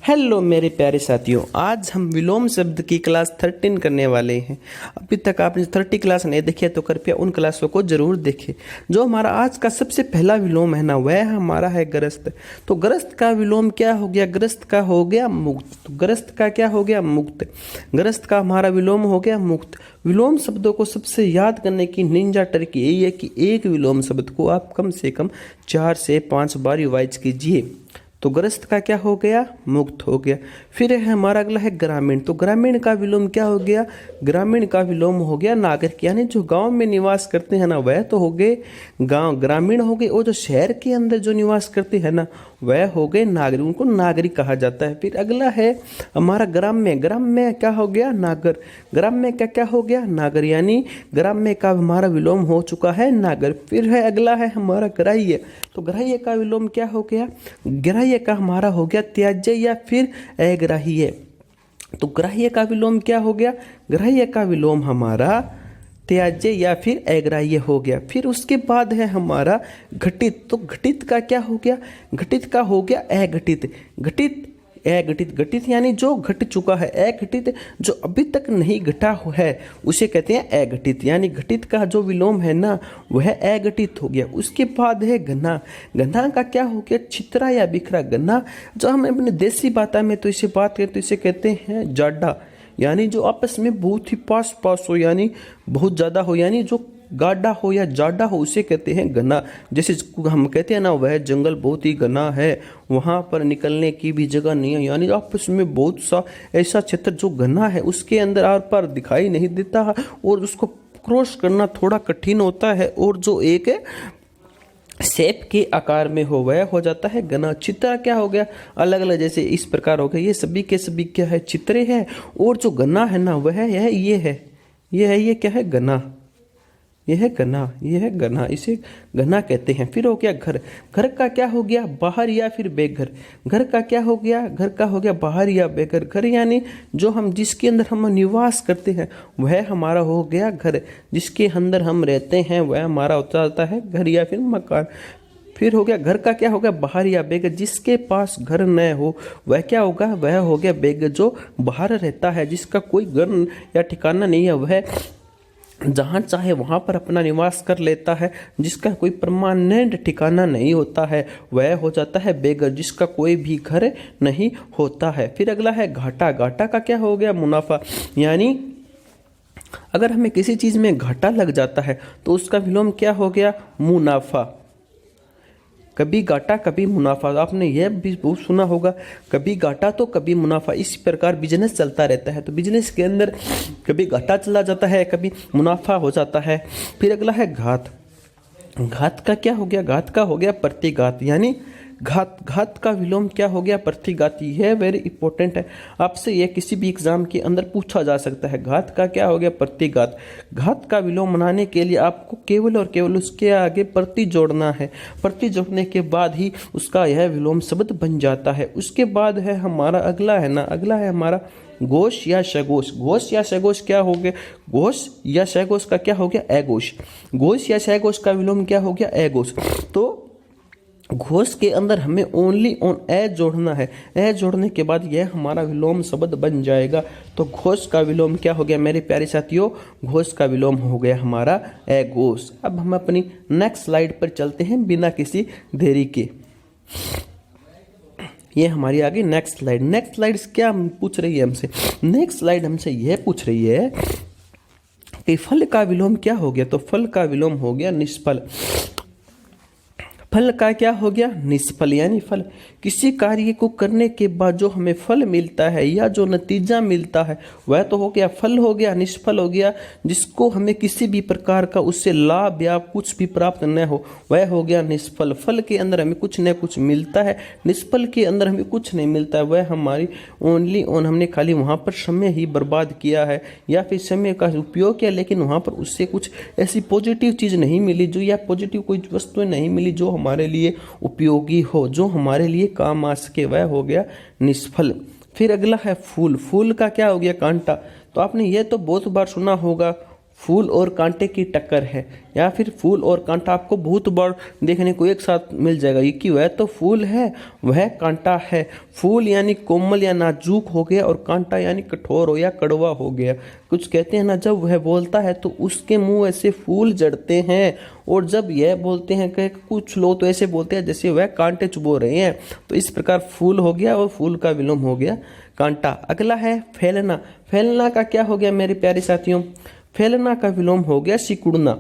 Hello मेरे प्यारे साथियों, आज हम विलोम शब्द की क्लास 13 करने वाले हैं। अभी तक आपने 30 क्लास नहीं देखी है तो कृपया उन क्लासों को जरूर देखें। जो हमारा आज का सबसे पहला विलोम है ना, वह हमारा है ग्रस्त। तो ग्रस्त का विलोम क्या हो गया? ग्रस्त का हो गया मुक्त। तो ग्रस्त का क्या हो गया? मुक्त। ग्रस्त का हमारा विलोम हो गया मुक्त। विलोम शब्दों को सबसे याद करने की निंजा ट्रिक यही है कि एक विलोम शब्द को आप कम से कम 4 से 5 बार रिवाइज कीजिए। तो ग्रस्त का क्या हो गया? मुक्त हो गया। फिर है हमारा अगला है ग्रामीण। तो ग्रामीण का विलोम क्या हो गया? ग्रामीण का विलोम हो गया नागरिक। यानी जो गांव में निवास करते हैं ना, वह तो हो गए गांव ग्रामीण हो गए, और जो शहर के अंदर जो निवास करते हैं ना, वह हो गए नागरिक। उनको नागरिक कहा जाता है। फिर अगला है हमारा ग्राम्य। ग्राम्य क्या हो गया? नागर। ग्राम्य का क्या हो गया? नागर। यानी ग्राम्य का हमारा विलोम हो चुका है नागर। फिर है अगला है हमारा ग्राह्य। तो ग्राह्य का विलोम क्या हो गया? ग्राह्य का हमारा हो गया त्याज्य या फिर अग्राह्य। तो ग्राह्य का विलोम क्या हो गया? ग्राह्य का विलोम हमारा त्याज्य या फिर अग्राह्य हो गया। फिर उसके बाद है हमारा घटित। तो घटित का क्या हो गया? घटित का हो गया अघटित। घटित अघटित। घटित यानी जो घट चुका है। अघटित जो अभी तक नहीं घटा है उसे कहते हैं अघटित। यानी घटित का जो विलोम है ना, वह अघटित हो गया। उसके बाद है घना। घना का क्या हो गया? छितरा या बिखरा। घना जो हम अपने देसी भाषा में तो इसे बात करते तो इसे कहते हैं जाडा। यानी जो आपस में बहुत ही पास पास हो, यानी बहुत ज्यादा हो, यानी जो गाढ़ा हो या जाडा हो, उसे कहते हैं घना। जैसे हम कहते हैं ना, वह जंगल बहुत ही घना है, वहां पर निकलने की भी जगह नहीं है। यानी आपस में बहुत सा ऐसा क्षेत्र जो घना है, उसके अंदर आर पार दिखाई नहीं देता है और उसको क्रॉस करना थोड़ा कठिन होता है, और जो एक शेप के आकार में हो वह हो जाता है घना। चित्रा क्या हो गया? अलग अलग, जैसे इस प्रकार हो गया। ये सभी के सभी क्या है? चित्रे हैं। और जो घना है ना, वह है ये क्या है? घना। यह है घना, यह है घना, इसे घना कहते हैं। फिर हो गया घर। घर का क्या हो गया? बाहर या फिर बेघर। घर का क्या हो गया? घर का हो गया बाहर या बेघर। घर यानी जो हम जिसके अंदर हम निवास करते हैं वह हमारा हो गया घर। जिसके अंदर हम रहते हैं वह हमारा होता जाता है घर या फिर मकान। फिर हो गया घर का क्या हो गया? बाहर या बेघर। जिसके पास घर न हो वह क्या होगा? वह हो गया बेघर। जो बाहर रहता है, जिसका कोई घर या ठिकाना नहीं है, वह जहाँ चाहे वहाँ पर अपना निवास कर लेता है। जिसका कोई परमानेंट ठिकाना नहीं होता है वह हो जाता है बेघर। जिसका कोई भी घर नहीं होता है। फिर अगला है घाटा। घाटा का क्या हो गया? मुनाफा। यानी अगर हमें किसी चीज में घाटा लग जाता है तो उसका विलोम क्या हो गया? मुनाफा। कभी घाटा कभी मुनाफा। आपने यह भी बहुत सुना होगा, कभी घाटा तो कभी मुनाफा। इस प्रकार बिजनेस चलता रहता है। तो बिजनेस के अंदर कभी घाटा चला जाता है, कभी मुनाफा हो जाता है। फिर अगला है घात। घात का क्या हो गया? घात का हो गया प्रतिघात। यानी घात का विलोम क्या हो गया? प्रतिघात। यह वेरी इंपॉर्टेंट है, आपसे यह किसी भी एग्जाम के अंदर पूछा जा सकता है। घात का क्या हो गया? प्रतिघात। घात का विलोम बनाने के लिए आपको केवल और केवल उसके आगे प्रति जोड़ना है। प्रति जोड़ने के बाद ही उसका यह विलोम शब्द बन जाता है। उसके बाद है हमारा अगला है ना, अगला है हमारा घोष या सघोष। घोष या सघोष क्या हो गया? घोष या सघोष का क्या हो गया? अघोष। घोष या सघोष का विलोम क्या हो गया? अघोष। तो घोष के अंदर हमें ओनली ऑन ए जोड़ना है। ए जोड़ने के बाद यह हमारा विलोम शब्द बन जाएगा। तो घोष का विलोम क्या हो गया मेरे प्यारे साथियों? घोष का विलोम हो गया हमारा अघोष। अब हम अपनी नेक्स्ट स्लाइड पर चलते हैं बिना किसी देरी के। ये हमारी आगे नेक्स्ट स्लाइड। नेक्स्ट स्लाइड क्या पूछ रही है हमसे? नेक्स्ट स्लाइड हमसे यह पूछ रही है कि फल का विलोम क्या हो गया? तो फल का विलोम हो गया निष्फल। फल का क्या हो गया? निष्फल। यानी फल किसी कार्य को करने के बाद जो हमें फल मिलता है या जो नतीजा मिलता है वह तो हो गया फल हो गया। निष्फल हो गया जिसको हमें किसी भी प्रकार का उससे लाभ या कुछ भी प्राप्त न हो, वह हो गया निष्फल। फल के अंदर हमें कुछ न कुछ मिलता है, निष्फल के अंदर हमें कुछ नहीं मिलता है। वह हमारी ओनली ऑन हमने खाली वहाँ पर समय ही बर्बाद किया है या फिर समय का उपयोग किया, लेकिन वहाँ पर उससे कुछ ऐसी पॉजिटिव चीज़ नहीं मिली जो, या पॉजिटिव कोई वस्तुएं नहीं मिली जो हमारे लिए उपयोगी हो, जो हमारे लिए काम आ सके। वह हो गया निष्फल। फिर अगला है फूल। फूल का क्या हो गया? कांटा। तो आपने ये तो बहुत बार सुना होगा, फूल और कांटे की टक्कर है, या फिर फूल और कांटा आपको बहुत बार देखने को एक साथ मिल जाएगा। ये क्यों है? तो फूल है, वह कांटा है। फूल यानी कोमल या नाजुक हो गया, और कांटा यानी कठोर हो या कड़वा हो गया। कुछ कहते हैं ना, जब वह बोलता है तो उसके मुंह ऐसे फूल जड़ते हैं, और जब यह बोलते हैं कि कुछ लोग तो ऐसे बोलते हैं जैसे वह कांटे चुभो रहे हैं। तो इस प्रकार फूल हो गया, और फूल का विलोम हो गया कांटा। अगला है फैलना। फैलना का क्या हो गया मेरे प्यारे साथियों? फैलना का विलोम हो गया सिकुड़ना।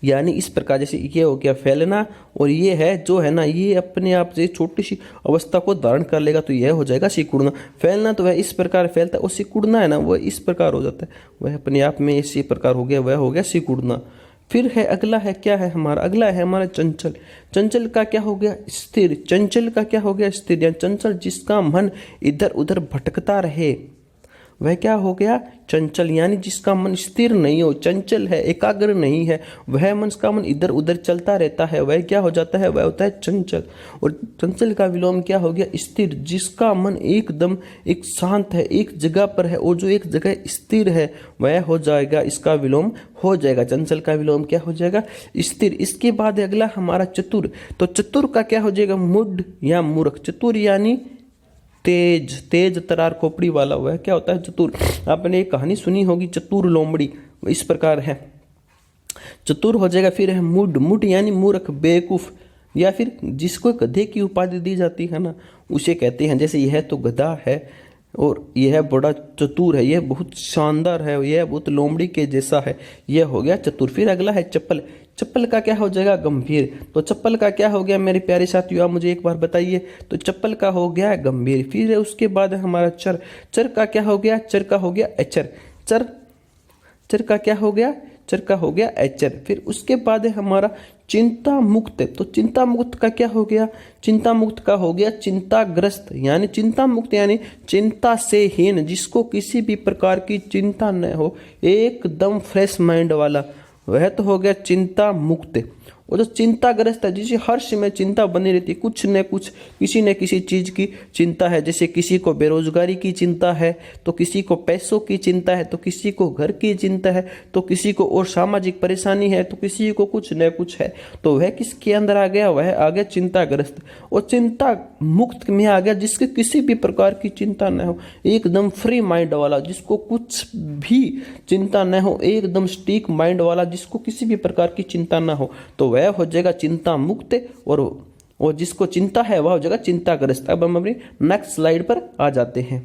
यानी इस प्रकार, जैसे ये हो गया फैलना, और ये है जो है ना, ये अपने आप से छोटी सी अवस्था को धारण कर लेगा, तो यह हो जाएगा सिकुड़ना। फैलना तो वह इस प्रकार फैलता है, और सिकुड़ना है ना, वह इस प्रकार हो जाता है, वह अपने आप में इसी प्रकार हो गया, वह हो गया सिकुड़ना। फिर है अगला है, क्या है हमारा? अगला है हमारा चंचल। चंचल का क्या हो गया? स्थिर। चंचल का क्या हो गया? स्थिर। या चंचल जिसका मन इधर उधर भटकता रहे, वह क्या हो गया? चंचल। यानी जिसका मन स्थिर नहीं हो, चंचल है, एकाग्र नहीं है, वह मन का मन इधर उधर चलता रहता है, वह क्या हो जाता है? वह होता है चंचल। और चंचल का विलोम क्या हो गया? स्थिर। जिसका मन एकदम एक शांत है, एक जगह पर है, और जो एक जगह स्थिर है, वह हो जाएगा, इसका विलोम हो जाएगा। चंचल का विलोम क्या हो जाएगा? स्थिर। इसके बाद अगला हमारा चतुर। तो चतुर का क्या हो जाएगा? मूढ़ या मूर्ख। चतुर यानी तेज, तेज तरार खोपड़ी वाला, वह क्या होता है? चतुर। आपने एक कहानी सुनी होगी, चतुर लोमड़ी, इस प्रकार है, चतुर हो जाएगा। फिर है मूढ़। मूढ़ यानी मूर्ख, बेवकूफ, या फिर जिसको गधे की उपाधि दी जाती है ना, उसे कहते हैं। जैसे यह तो गधा है, और यह बड़ा चतुर है, यह बहुत शानदार है, यह बहुत लोमड़ी के जैसा है, यह हो गया चतुर। फिर अगला है चप्पल। चप्पल का क्या हो जाएगा? गंभीर। तो चप्पल का क्या हो गया मेरे प्यारे साथियों? आप मुझे एक बार बताइए। तो चप्पल का हो गया गंभीर। फिर उसके बाद है हमारा चर। चर का क्या हो गया? चर का हो गया अचर। चर, चर का क्या हो गया? चर का हो गया अचर। फिर उसके बाद है हमारा चिंता मुक्त। तो चिंता मुक्त का क्या हो गया? चिंता मुक्त का हो गया चिंताग्रस्त। यानी चिंता मुक्त यानी चिंता से हीन, जिसको किसी भी प्रकार की चिंता न हो, एकदम फ्रेश माइंड वाला, वह तो हो गया चिंता मुक्त। और जो चिंताग्रस्त है, जिसे हर समय चिंता बनी रहती है, कुछ न कुछ, किसी न किसी चीज की चिंता है। जैसे किसी को बेरोजगारी की चिंता है, तो किसी को पैसों की चिंता है, तो किसी को घर की चिंता है, तो किसी को और सामाजिक परेशानी है, तो किसी को कुछ न कुछ है। तो वह किसके अंदर आ गया? वह आ गया चिंताग्रस्त। और चिंता मुक्त में आ गया जिसके किसी भी प्रकार की चिंता न हो, एकदम फ्री माइंड वाला, जिसको कुछ भी चिंता न हो, एकदम स्टीक माइंड वाला, जिसको किसी भी प्रकार की चिंता न हो, तो वह हो जाएगा चिंता मुक्त। और जिसको चिंता है वह हो जाएगा चिंताग्रस्त। अब हम अपनी नेक्स्ट स्लाइड पर आ जाते हैं।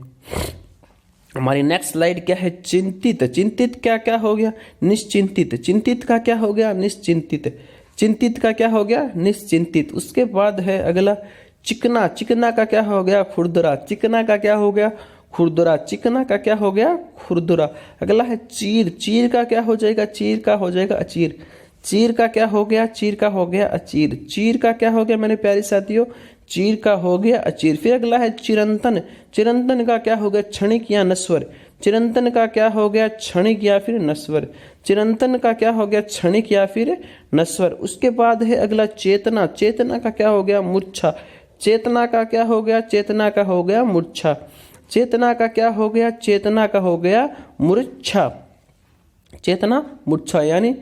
हमारी नेक्स्ट स्लाइड क्या है? चिंतित। चिंतित क्या क्या हो गया? निश्चिंतित। चिंतित का क्या हो गया? निश्चिंतित। चिंतित का क्या हो गया? निश्चिंतित। उसके बाद है अगला चिकना। चिकना का क्या हो गया? खुरदुरा। चिकना का क्या हो गया? खुरदुरा। चिकना का क्या हो गया? खुरदुरा। अगला है चीर। चीर का क्या हो जाएगा? चीर का हो जाएगा अचीर। चीर का क्या हो गया? चीर का हो गया अचीर। चीर का क्या हो गया मेरे प्यारे साथियों? चीर का हो गया अचीर। फिर अगला है चिरंतन। चिरंतन का क्या हो गया? क्षणिक या नश्वर। चिरंतन का क्या हो गया? क्षणिक या फिर नश्वर। चिरंतन का क्या हो गया? क्षणिक या फिर नश्वर। उसके बाद है अगला चेतना। चेतना का क्या हो गया? मूर्छा। चेतना का क्या हो गया? चेतना का हो गया मूर्छा। चेतना का क्या हो गया? चेतना का हो गया मूर्छा। चेतना मूर्छा यानी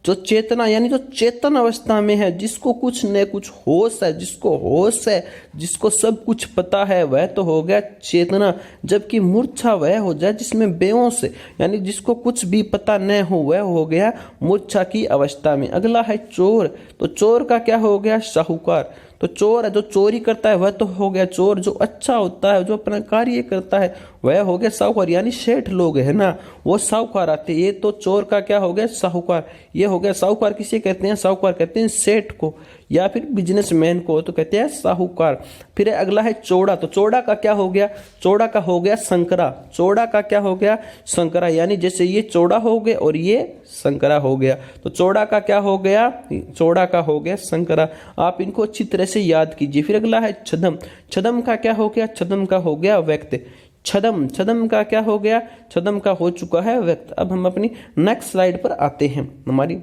जो चेतना, यानी जो चेतन अवस्था में है, जिसको कुछ न कुछ होश है, जिसको होश है, जिसको सब कुछ पता है, वह तो हो गया चेतना। जबकि मूर्छा वह हो जाए जिसमें बेहोश है, यानी जिसको कुछ भी पता न हो, वह हो गया मूर्छा की अवस्था में। अगला है चोर। तो चोर का क्या हो गया? साहूकार। तो चोर है जो चोरी करता है, वह तो हो गया चोर। जो अच्छा होता है, जो अपना कार्य करता है, वह हो गया साहूकार। यानी सेठ लोग है ना, वो साहूकार आते हैं। ये तो चोर का क्या हो गया? साहूकार। ये हो गया साहूकार। किसे कहते हैं? साहूकार कहते हैं सेठ को, या फिर बिजनेसमैन को, तो कहते हैं साहूकार। फिर अगला है चौड़ा। तो चौड़ा का क्या हो गया? चौड़ा का हो गया संकरा। चौड़ा का क्या हो गया? संकरा। यानी जैसे ये चौड़ा हो गया और ये संकरा हो गया, तो चौड़ा का क्या हो गया? चौड़ा का हो गया संकरा। आप इनको अच्छी तरह से याद कीजिए। फिर अगला है छदम। छदम का क्या हो गया? छदम का हो गया व्यक्त। छदम। छदम का क्या हो गया? छदम का हो चुका है व्यक्त। अब हम अपनी नेक्स्ट स्लाइड पर आते हैं। हमारी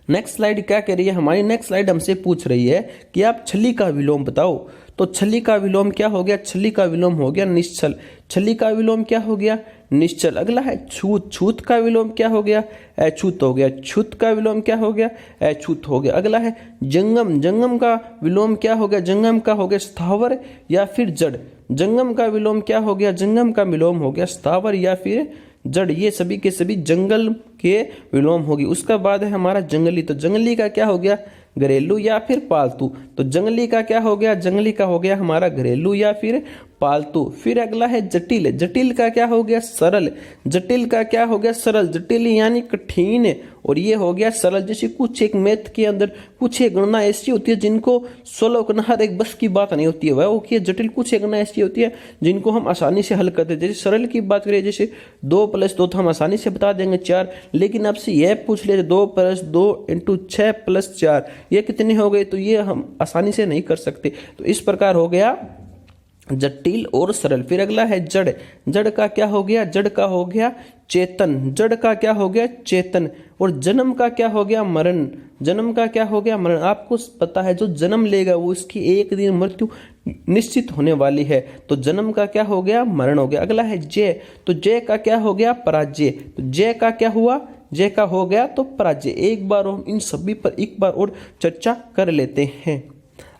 नेक्स्ट स्लाइड क्या कह रही है? हमारी नेक्स्ट स्लाइड हमसे पूछ रही है कि आप छली का विलोम बताओ। तो छली का विलोम क्या हो गया? छली का विलोम हो गया निश्चल। छली का विलोम क्या हो गया? निश्चल। अगला है छूत, छूत का विलोम क्या हो गया? अछूत हो गया। छूत का विलोम क्या हो गया? अछूत हो गया। अगला है जंगम, जंगम का विलोम क्या हो गया? जंगम का हो गया स्थावर या फिर जड़। जंगम का विलोम क्या हो गया? जंगम का विलोम हो गया स्थावर या फिर जड़। ये सभी के सभी जंगल के विलोम होगी। उसका बाद है हमारा जंगली, तो जंगली का क्या हो गया? घरेलू या फिर पालतू। तो जंगली का क्या हो गया? जंगली का हो गया हमारा घरेलू या फिर पालतू। फिर अगला है जटिल, जटिल का क्या हो गया? सरल। जटिल का क्या हो गया? सरल। जटिल यानी कठिन और ये हो गया सरल। जैसे कुछ एक मैथ के अंदर कुछ एक गणना ऐसी होती है जिनको सोलह करना हर एक बस की बात नहीं होती है, वह होती है जटिल। कुछ एक गणना ऐसी होती है जिनको हम आसानी से हल करते हैं। जैसे सरल की बात करें, जैसे 2 + 2 तो हम आसानी से बता देंगे 4, लेकिन आपसे यह पूछ ले 2 + 2 × 6 + 4 ये कितने हो गए, तो ये हम आसानी से नहीं कर सकते। तो इस प्रकार हो गया जटिल और सरल। फिर अगला है जड़, जड़ का क्या हो गया? जड़ का हो गया चेतन। जड़ का क्या हो गया? चेतन। और जन्म का क्या हो गया? मरण। जन्म का क्या हो गया? मरण। आपको पता है जो जन्म लेगा वो इसकी एक दिन मृत्यु निश्चित होने वाली है, तो जन्म का क्या हो गया? मरण हो गया। अगला है जय, तो जय का क्या हो गया? पराजय। तो जय का क्या हुआ? जय का हो गया तो पराजय। एक बार हम इन सभी पर एक बार और चर्चा कर लेते हैं।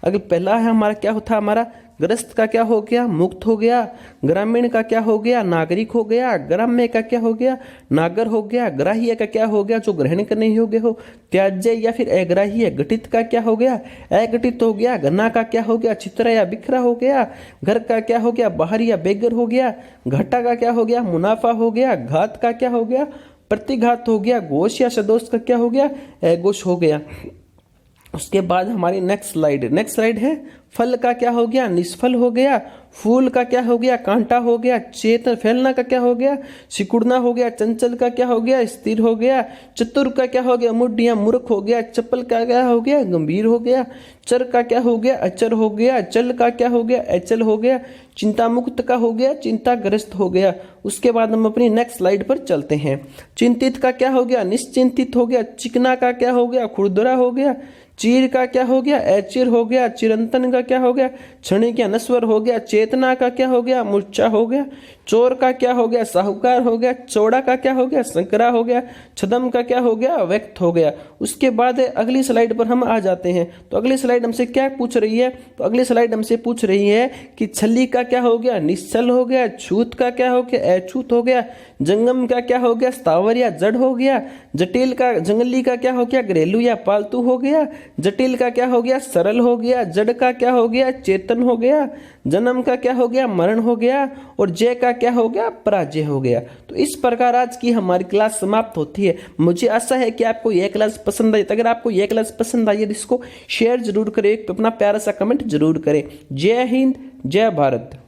अगर पहला है हमारा क्या होता? हमारा ग्रस्त का क्या हो गया? मुक्त हो गया। ग्रामीण का क्या हो गया? नागरिक हो गया। ग्राम्य का क्या हो गया? नागर हो गया। ग्राह्य का क्या हो गया? जो ग्रहण करने योग्य हो। त्याज्य या फिर अग्राह्य। घटित का क्या हो गया? अघटित हो गया। घना का क्या हो गया? चित्रा या बिखरा हो गया। घर का क्या हो गया? बाहर या बेघर हो गया। घाटा का क्या हो गया? मुनाफा हो गया। घात का क्या हो गया? प्रतिघात हो गया। घोष या सदोष का क्या हो गया? अघोष हो गया। उसके बाद हमारी नेक्स्ट स्लाइड है फल का क्या हो गया? निष्फल हो गया। फूल का क्या हो गया? कांटा हो गया। चेतन फैलना का क्या हो गया? सिकुड़ना हो गया। चंचल का क्या हो गया? स्थिर हो गया। चतुर का क्या हो गया? मूढ़ या मूर्ख हो गया। चपल का क्या हो गया? गंभीर हो गया। चर का क्या हो गया? अचर हो गया। चल का क्या हो गया? अचल हो गया। चिंता मुक्त का हो गया? चिंताग्रस्त हो गया। उसके बाद हम अपनी नेक्स्ट स्लाइड पर चलते हैं। चिंतित का क्या हो गया? निश्चिंतित हो गया। चिकना का क्या हो गया? खुरदरा हो गया। चीर का क्या हो गया? अचिर हो गया। चिरंतन का क्या हो गया? क्षणिक या नश्वर हो गया। चेतना का क्या हो गया? मूर्छा हो गया। चोर का क्या हो गया? साहूकार हो गया। चौड़ा का क्या हो गया? संकरा हो गया। छदम का क्या हो गया? व्यक्त हो गया। उसके बाद अगली स्लाइड पर हम आ जाते हैं। तो अगली स्लाइड हमसे क्या पूछ रही है? तो अगली स्लाइड हमसे पूछ रही है कि छली का क्या हो गया? निश्चल हो गया। छूत का क्या हो गया? अछूत हो गया। जंगम का क्या हो गया? स्थावर या जड़ हो गया। जटिल का जंगली का क्या हो गया? घरेलू या पालतू हो गया। जटिल का क्या हो गया? सरल हो गया। जड़ का क्या हो गया? चेतन हो गया। जन्म का क्या हो गया? मरण हो गया। और जय का क्या हो गया? पराजय हो गया। तो इस प्रकार आज की हमारी क्लास समाप्त होती है। मुझे आशा है कि आपको यह क्लास पसंद आई। अगर आपको यह क्लास पसंद आई है तो इसको शेयर जरूर करें, अपना प्यारा सा कमेंट जरूर करें। जय हिंद, जय भारत।